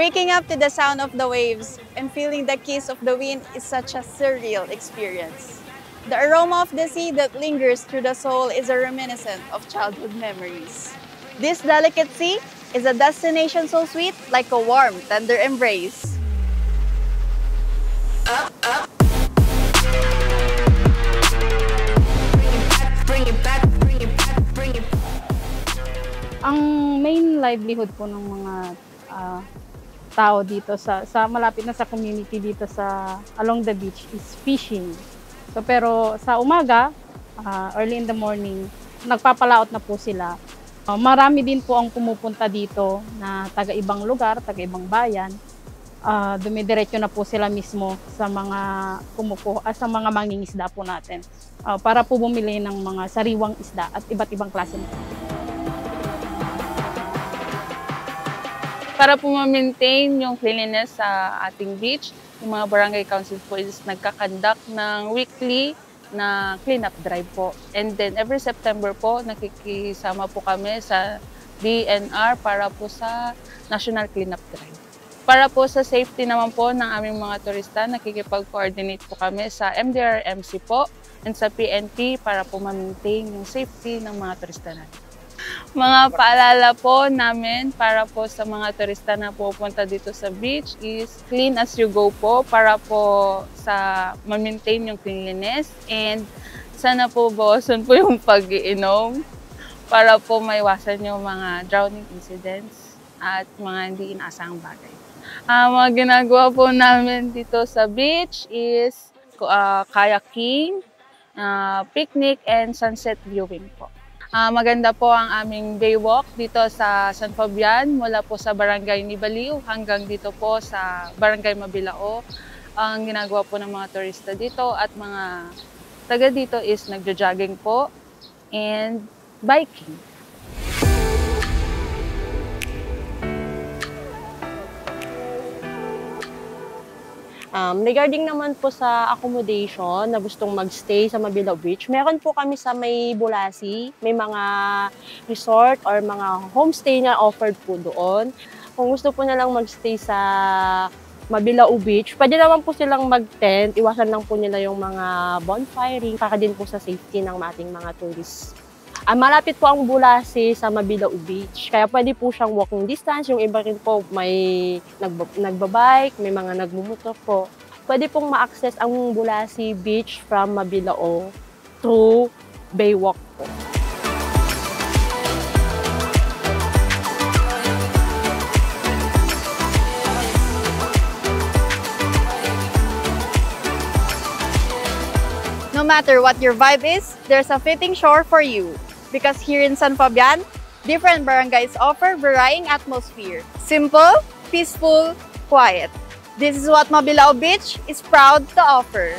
Waking up to the sound of the waves and feeling the kiss of the wind is such a surreal experience. The aroma of the sea that lingers through the soul is a reminiscent of childhood memories. This delicate sea is a destination so sweet, like a warm, tender embrace. Ang main livelihood po ng mga tao dito sa malapit na sa community dito sa along the beach is fishing. So pero sa umaga, early in the morning, nagpapalaot na po sila. Marami din po ang pumupunta dito na taga-ibang lugar, taga-ibang bayan. Dumidiretso na po sila mismo sa mga sa mga mangingisda po natin para po bumili ng mga sariwang isda at iba't ibang klase nito. Para po ma-maintain yung cleanliness sa ating beach, yung mga barangay council po is nagkakandak ng weekly na cleanup drive po. And then every September po, nakikisama po kami sa DNR para po sa National Cleanup Drive. Para po sa safety naman po ng aming mga turista, nakikipag-coordinate po kami sa MDRMC po and sa PNP para po ma-maintain yung safety ng mga turista natin. Mga paalala po namin para po sa mga turista na pupunta dito sa beach is clean as you go po para po sa ma-maintain yung cleanliness, and sana po bawasan po yung pag-iinom para po maiwasan yung mga drowning incidents at mga hindi inaasahang bagay. Mga ginagawa po namin dito sa beach is kayaking, picnic, and sunset viewing po. Maganda po ang aming baywalk dito sa San Fabian mula po sa Barangay Nibaliw hanggang dito po sa Barangay Mabilao. Ang ginagawa po ng mga turista dito at mga taga dito is nagjo-jogging po and biking. Regarding naman po sa accommodation na gustong magstay sa Mabilao Beach, meron po kami sa may Bulasi, may mga resort or mga homestay na offered po doon. Kung gusto po nilang magstay sa Mabilao Beach, pwede naman po silang mag-tent, iwasan lang po nila yung mga bonfiring para din po sa safety ng ating mga tourists. Malapit po ang Bulasi sa Mabilao Beach, kaya pwede po siyang walking distance. Yung iba rin po may nagbabike, may mga nagmumotor po. Pwede pong ma-access ang Bulasi Beach from Mabilao through Baywalk po. No matter what your vibe is, there's a fitting shore for you. Because here in San Fabian, different barangays offer varying atmosphere. Simple, peaceful, quiet. This is what Mabilao Beach is proud to offer.